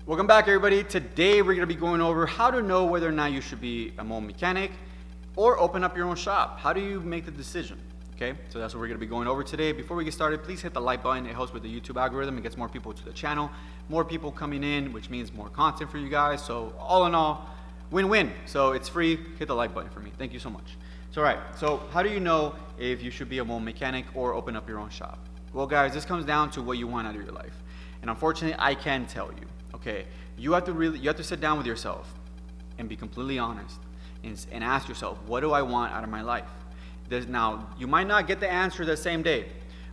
Welcome back, everybody. Today we're going to be going over how to know whether or not you should be a mobile mechanic or open up your own shop. How do you make the decision? Okay, so that's what we're going to be going over today. Before we get started, please hit the like button. It helps with the YouTube algorithm. It gets more people to the channel, more people coming in, which means more content for you guys. So all in all, win-win. So it's free. Hit the like button for me. Thank you so much. So all right, so how do you know if you should be a mobile mechanic or open up your own shop? Well, guys, this comes down to what you want out of your life. And unfortunately, I can tell you. Okay, you have to sit down with yourself and be completely honest and ask yourself, what do I want out of my life? Now, you might not get the answer the same day,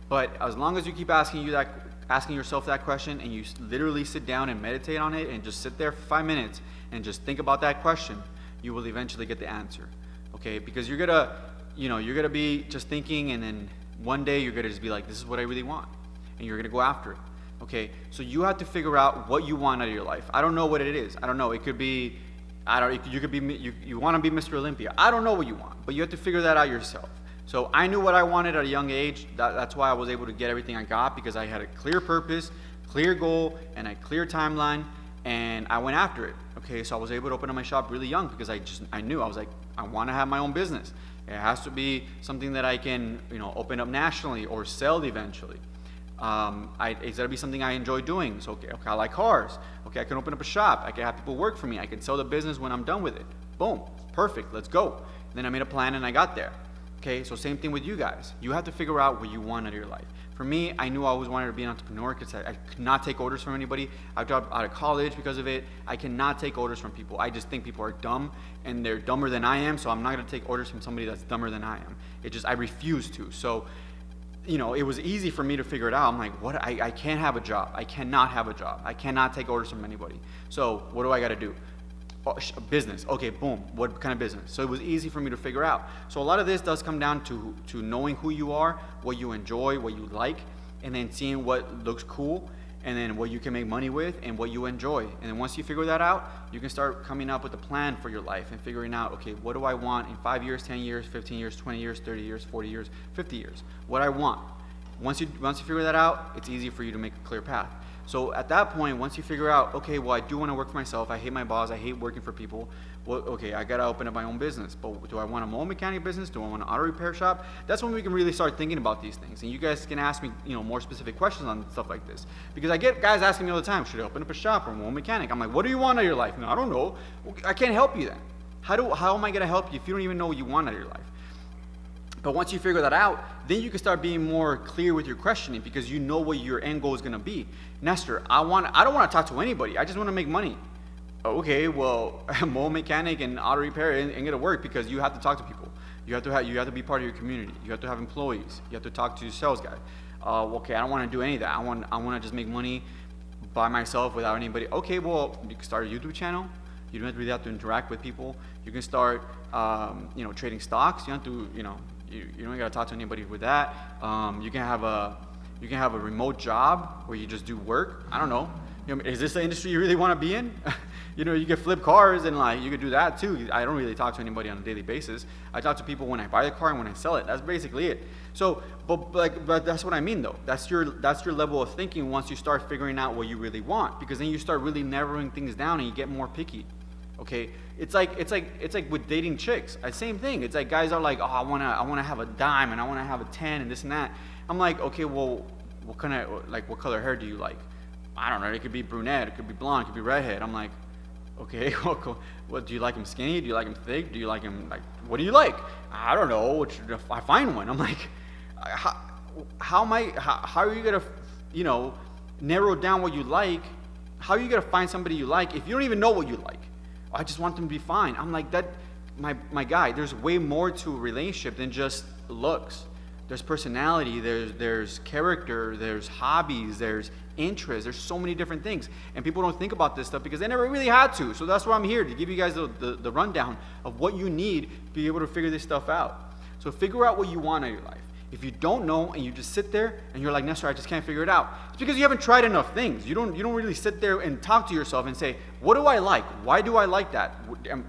but as long as you keep asking yourself that question, and you literally sit down and meditate on it and just sit there for 5 minutes and just think about that question, you will eventually get the answer. Okay, because you're gonna be just thinking, and then one day you're gonna just be like, this is what I really want, and you're gonna go after it. Okay, so you have to figure out what you want out of your life. I don't know what it is. I don't know. It could be, you want to be Mr. Olympia. I don't know what you want, but you have to figure that out yourself. So I knew what I wanted at a young age. That's why I was able to get everything I got, because I had a clear purpose, clear goal, and a clear timeline, and I went after it. Okay, so I was able to open up my shop really young because I knew, I was like, I want to have my own business. It has to be something that I can, open up nationally or sell eventually. It's got to be something I enjoy doing. So, okay, I like cars. Okay, I can open up a shop. I can have people work for me. I can sell the business when I'm done with it. Boom, perfect, let's go. And then I made a plan and I got there. Okay, so same thing with you guys. You have to figure out what you want out of your life. For me, I knew I always wanted to be an entrepreneur because I could not take orders from anybody. I dropped out of college because of it. I cannot take orders from people. I just think people are dumb, and they're dumber than I am, so I'm not going to take orders from somebody that's dumber than I am. I refuse to. So, it was easy for me to figure it out. I'm like, what? I can't have a job. I cannot have a job. I cannot take orders from anybody. So what do I got to do? Business. Okay, boom. What kind of business? So it was easy for me to figure out. So a lot of this does come down to knowing who you are, what you enjoy, what you like, and then seeing what looks cool, and then what you can make money with, and what you enjoy. And then once you figure that out, you can start coming up with a plan for your life and figuring out, okay, what do I want in 5 years, 10 years, 15 years, 20 years, 30 years, 40 years, 50 years, what I want. Once you figure that out, it's easy for you to make a clear path. So at that point, once you figure out, okay, well, I do want to work for myself. I hate my boss. I hate working for people. Well, okay, I got to open up my own business. But do I want a mobile mechanic business? Do I want an auto repair shop? That's when we can really start thinking about these things. And you guys can ask me, more specific questions on stuff like this. Because I get guys asking me all the time, should I open up a shop or a mobile mechanic? I'm like, what do you want out of your life? No, I don't know. I can't help you then. How am I going to help you if you don't even know what you want out of your life? But once you figure that out, then you can start being more clear with your questioning, because you know what your end goal is going to be. Nestor, I don't want to talk to anybody. I just want to make money. Okay, well, mobile mechanic and auto repair ain't going to work, because you have to talk to people. You have to be part of your community. You have to have employees. You have to talk to your sales guy. Okay, I don't want to do any of that. I want to just make money by myself without anybody. Okay, well, you can start a YouTube channel. You don't really have to interact with people. You can start, trading stocks. You don't have to, you don't got to talk to anybody with that. You can have a remote job where you just do work. I don't know. Is this the industry you really want to be in? You can flip cars, and you could do that too. I don't really talk to anybody on a daily basis. I talk to people when I buy the car and when I sell it. That's basically it. So, but that's what I mean though. That's your level of thinking once you start figuring out what you really want, because then you start really narrowing things down and you get more picky. Okay, it's like with dating chicks. Same thing. It's like guys are like, oh, I wanna have a dime, and I wanna have a 10 and this and that. I'm like, okay, well, what color hair do you like? I don't know. It could be brunette, it could be blonde, it could be redhead. I'm like, okay, well, cool. What do you like him skinny? Do you like him thick? Do you like him what do you like? I don't know. I find one. I'm like, how are you gonna narrow down what you like? How are you gonna find somebody you like if you don't even know what you like? I just want them to be fine. I'm like, that, my guy, there's way more to a relationship than just looks. There's personality, there's character, there's hobbies, there's interests, there's so many different things. And people don't think about this stuff because they never really had to. So that's why I'm here, to give you guys the rundown of what you need to be able to figure this stuff out. So figure out what you want out of your life. If you don't know and you just sit there and you're like, Nestor, I just can't figure it out, it's because you haven't tried enough things. You don't really sit there and talk to yourself and say, what do I like? Why do I like that?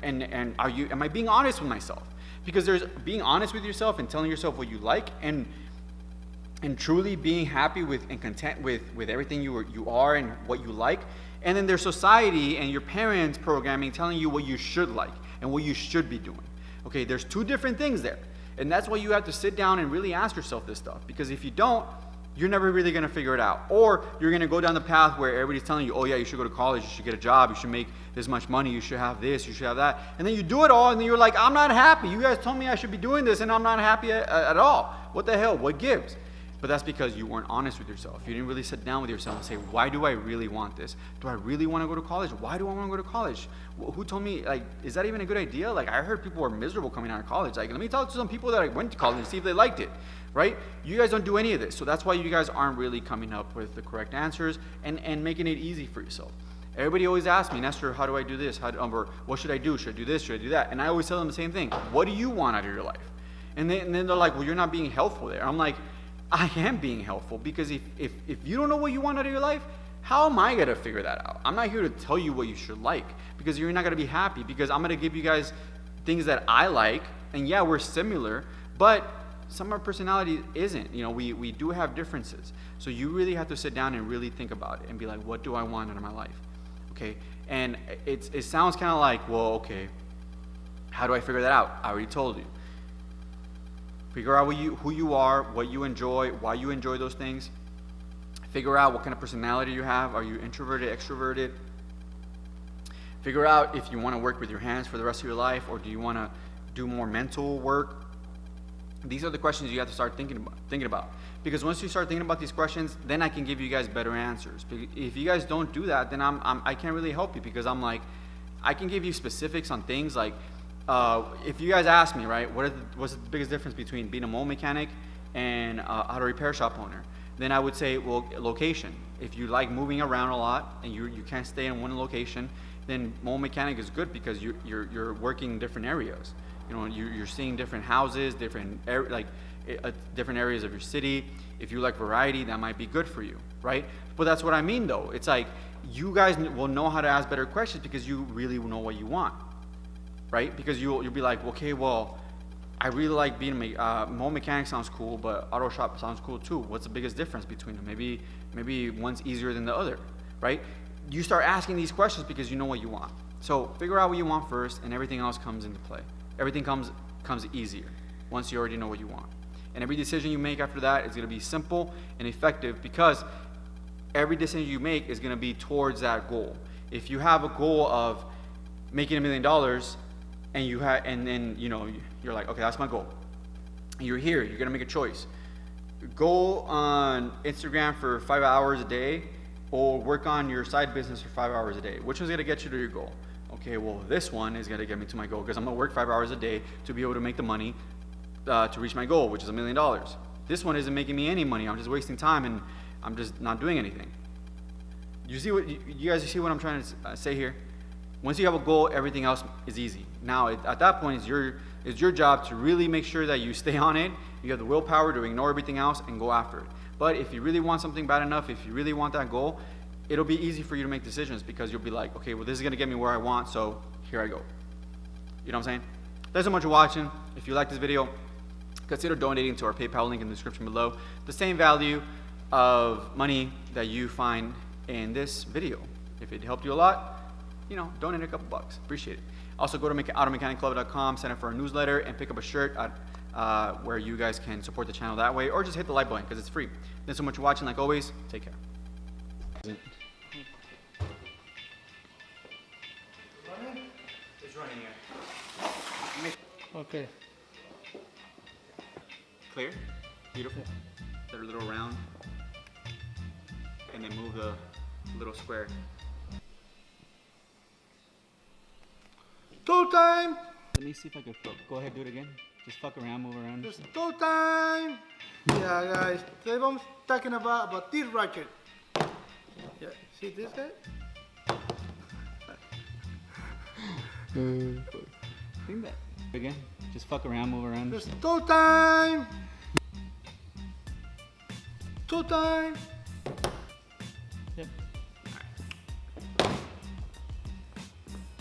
And am I being honest with myself? Because there's being honest with yourself and telling yourself what you like, and truly being happy with and content with everything you are and what you like, And then there's society and your parents' programming telling you what you should like and what you should be doing. Okay, there's two different things there. And that's why you have to sit down and really ask yourself this stuff. Because if you don't, you're never really going to figure it out. Or you're going to go down the path where everybody's telling you, oh yeah, you should go to college, you should get a job, you should make this much money, you should have this, you should have that. And then you do it all and then you're like, I'm not happy. You guys told me I should be doing this and I'm not happy at all. What the hell? What gives? But that's because you weren't honest with yourself. You didn't really sit down with yourself and say, why do I really want this? Do I really want to go to college? Why do I want to go to college? Who told me, like, is that even a good idea? Like, I heard people were miserable coming out of college. Like, let me talk to some people that went to college and see if they liked it, right? You guys don't do any of this. So that's why you guys aren't really coming up with the correct answers and making it easy for yourself. Everybody always asks me, Nestor, how do I do this? Or what should I do? Should I do this? Should I do that? And I always tell them the same thing. What do you want out of your life? And then they're like, well, you're not being helpful there. I'm like, I am being helpful because if you don't know what you want out of your life, how am I going to figure that out? I'm not here to tell you what you should like because you're not going to be happy because I'm going to give you guys things that I like. And yeah, we're similar, but some of our personality isn't. You know, we do have differences. So you really have to sit down and really think about it and be like, what do I want out of my life? Okay? And it sounds kind of like, well, okay, how do I figure that out? I already told you. Figure out who you are, what you enjoy, why you enjoy those things. Figure out what kind of personality you have. Are you introverted, extroverted? Figure out if you want to work with your hands for the rest of your life or do you want to do more mental work. These are the questions you have to start thinking about. Because once you start thinking about these questions, then I can give you guys better answers. If you guys don't do that, then I can't really help you because I'm like, I can give you specifics on things like, if you guys ask me, right, what's the biggest difference between being a mold mechanic and auto repair shop owner? Then I would say, well, location. If you like moving around a lot and you can't stay in one location, then mold mechanic is good because you're working in different areas. You know, you're seeing different houses, different areas of your city. If you like variety, that might be good for you, right? But that's what I mean, though. It's like you guys will know how to ask better questions because you really know what you want. Right? Because you'll be like, okay, well, I really like being a mold mechanic sounds cool, but auto shop sounds cool too. What's the biggest difference between them? Maybe one's easier than the other, right? You start asking these questions because you know what you want. So figure out what you want first, and everything else comes into play. Everything comes easier once you already know what you want. And every decision you make after that is going to be simple and effective because every decision you make is going to be towards that goal. If you have a goal of making $1 million, and then you're like, okay, that's my goal. You're here, you're gonna make a choice. Go on Instagram for 5 hours a day or work on your side business for 5 hours a day. Which one's gonna get you to your goal? Okay, well, this one is gonna get me to my goal because I'm gonna work 5 hours a day to be able to make the money to reach my goal, which is $1 million. This one isn't making me any money. I'm just wasting time and I'm just not doing anything. You guys see what I'm trying to say here? Once you have a goal, everything else is easy. Now, at that point, it's your job to really make sure that you stay on it. You have the willpower to ignore everything else and go after it. But if you really want something bad enough, if you really want that goal, it'll be easy for you to make decisions because you'll be like, okay, well, this is going to get me where I want, so here I go. You know what I'm saying? Thanks so much for watching. If you like this video, consider donating to our PayPal link in the description below. The same value of money that you find in this video. If it helped you a lot, donate a couple bucks. Appreciate it. Also, go to automechanicclub.com, sign up for our newsletter, and pick up a shirt where you guys can support the channel that way, or just hit the like button because it's free. Thanks so much for watching. Like always, take care. It's running here. Okay. Clear? Beautiful. Set a little round, and then move the little square. Go time! Let me see if I can go ahead, do it again. Just fuck around, move around. It's go time! Yeah, guys. Today I'm talking about this racket. Yeah, see this guy? Think that. Again, just fuck around, move around. It's go time! Go time!